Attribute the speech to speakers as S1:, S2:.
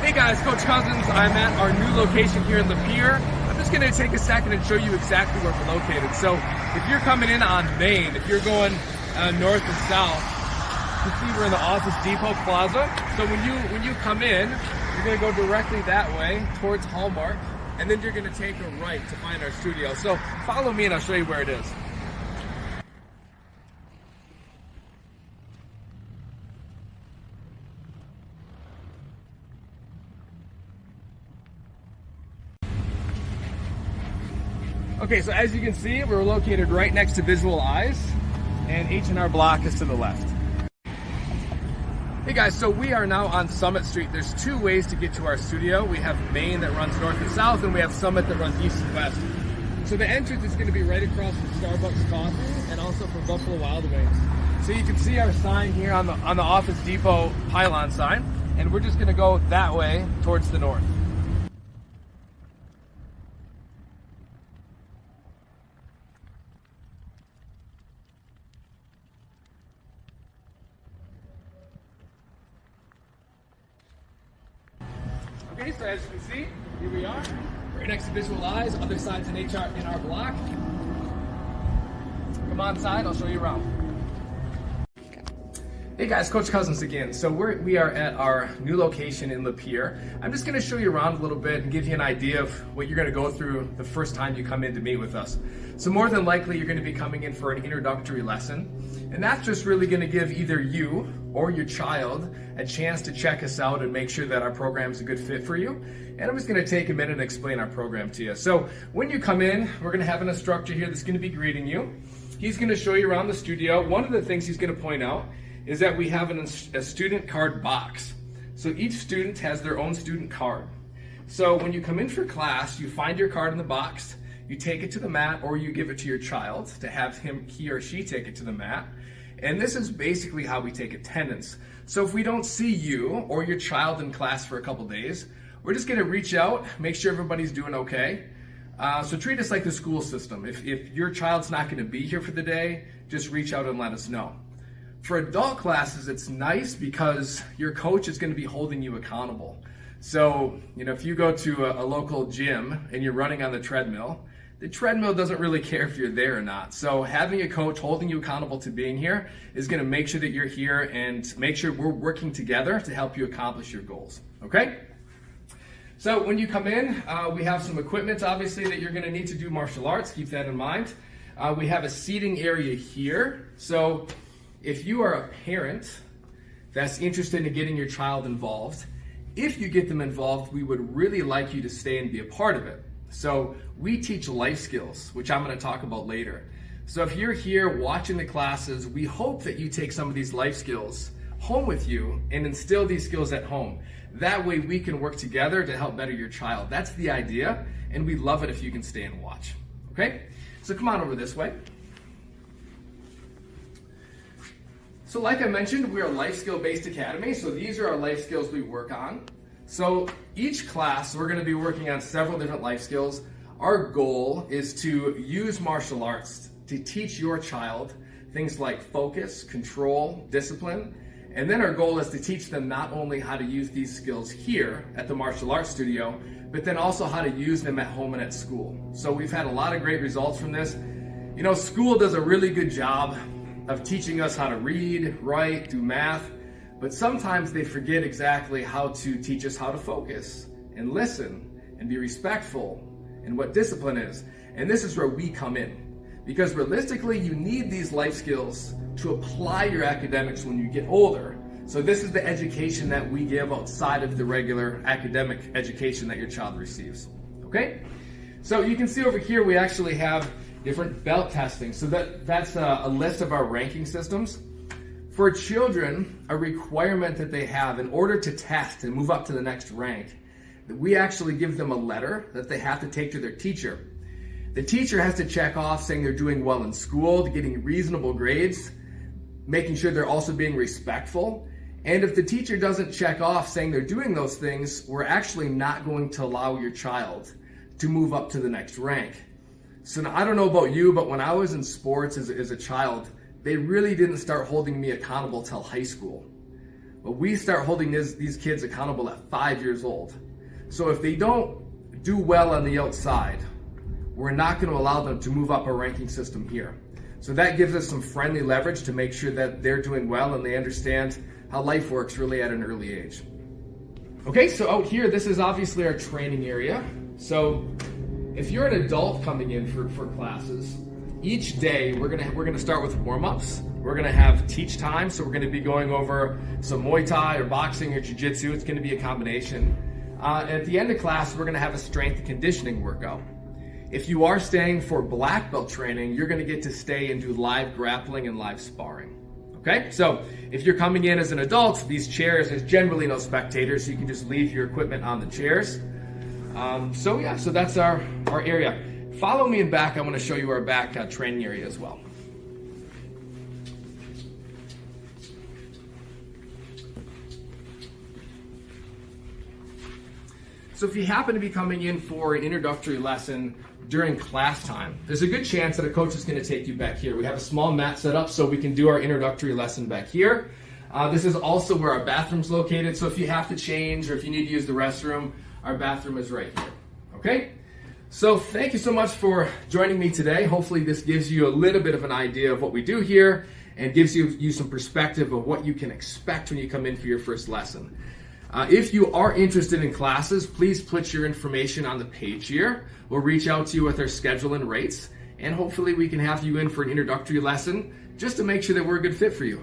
S1: Hey guys, Coach Cosens. I'm at our new location here in Lapeer. I'm just going to take a second and show you exactly where we're located. So if you're coming in on Main, if you're going north and south, you can see we're in the Office Depot Plaza. So when you come in, you're going to go directly that way towards Hallmark, and then you're going to take a right to find our studio. So follow me and I'll show you where it is. Okay, so as you can see, we're located right next to Visual Eyes, and H&R Block is to the left. Hey guys, so we are now on Summit Street. There's two ways to get to our studio. We have Main that runs north and south, and we have Summit that runs east and west. So the entrance is going to be right across from Starbucks Coffee and also from Buffalo Wild Wings. So you can see our sign here on the Office Depot pylon sign, and we're just going to go that way towards the north. Okay, so as you can see, here we are, right next to Visual Eyes, other side's in our block. Come on inside, I'll show you around. Hey guys, Coach Cosens again. So we are at our new location in Lapeer. I'm just going to show you around a little bit and give you an idea of what you're going to go through the first time you come in to meet with us. So more than likely, you're going to be coming in for an introductory lesson. And that's just really going to give either you or your child a chance to check us out and make sure that our program is a good fit for you. And I'm just going to take a minute and explain our program to you. So when you come in, we're going to have an instructor here that's going to be greeting you. He's going to show you around the studio. One of the things he's going to point out is that we have a student card box. So each student has their own student card. So when you come in for class, you find your card in the box, you take it to the mat, or you give it to your child to have he or she take it to the mat. And this is basically how we take attendance. So if we don't see you or your child in class for a couple days, we're just gonna reach out, make sure everybody's doing okay. So treat us like the school system. If your child's not gonna be here for the day, just reach out and let us know. For adult classes, it's nice because your coach is going to be holding you accountable. So, if you go to a local gym and you're running on the treadmill doesn't really care if you're there or not. So having a coach holding you accountable to being here is going to make sure that you're here and make sure we're working together to help you accomplish your goals. Okay? So when you come in, we have some equipment, obviously, that you're going to need to do martial arts. Keep that in mind. We have a seating area here. So if you are a parent that's interested in getting your child involved, if you get them involved, we would really like you to stay and be a part of it. So we teach life skills, which I'm going to talk about later. So if you're here watching the classes, we hope that you take some of these life skills home with you and instill these skills at home. That way we can work together to help better your child. That's the idea, and we'd love it if you can stay and watch. Okay? So come on over this way. So like I mentioned, we're a life skill based academy, so these are our life skills we work on. So each class, we're going to be working on several different life skills. Our goal is to use martial arts to teach your child things like focus, control, discipline, and then our goal is to teach them not only how to use these skills here at the martial arts studio, but then also how to use them at home and at school. So we've had a lot of great results from this. School does a really good job of teaching us how to read, write, do math, but sometimes they forget exactly how to teach us how to focus and listen and be respectful and what discipline is. And this is where we come in, because realistically, you need these life skills to apply your academics when you get older. So this is the education that we give outside of the regular academic education that your child receives. Okay? So you can see over here, we actually have different belt testing. So that's a list of our ranking systems. For children, a requirement that they have in order to test and move up to the next rank, we actually give them a letter that they have to take to their teacher. The teacher has to check off saying they're doing well in school, getting reasonable grades, making sure they're also being respectful. And if the teacher doesn't check off saying they're doing those things, we're actually not going to allow your child to move up to the next rank. So now, I don't know about you, but when I was in sports as a child, they really didn't start holding me accountable till high school. but we start holding these kids accountable at 5 years old. So if they don't do well on the outside, we're not going to allow them to move up our ranking system here. So that gives us some friendly leverage to make sure that they're doing well and they understand how life works really at an early age. Okay, so out here, this is obviously our training area. So if you're an adult coming in for classes, each day we're gonna start with warm-ups. We're gonna have teach time, so we're gonna be going over some Muay Thai or boxing or Jiu-Jitsu. It's gonna be a combination. At the end of class, we're gonna have a strength and conditioning workout. If you are staying for black belt training, you're gonna get to stay and do live grappling and live sparring. Okay, so if you're coming in as an adult, these chairs, there's generally no spectators, so you can just leave your equipment on the chairs. So that's our area. Follow me in back. I want to show you our back training area as well. So if you happen to be coming in for an introductory lesson during class time, there's a good chance that a coach is going to take you back here. We have a small mat set up so we can do our introductory lesson back here. This is also where our bathroom's located, so if you have to change or if you need to use the restroom, our bathroom is right here. Okay? So thank you so much for joining me today. Hopefully this gives you a little bit of an idea of what we do here and gives you some perspective of what you can expect when you come in for your first lesson. If you are interested in classes, please put your information on the page here. We'll reach out to you with our schedule and rates, and hopefully we can have you in for an introductory lesson just to make sure that we're a good fit for you.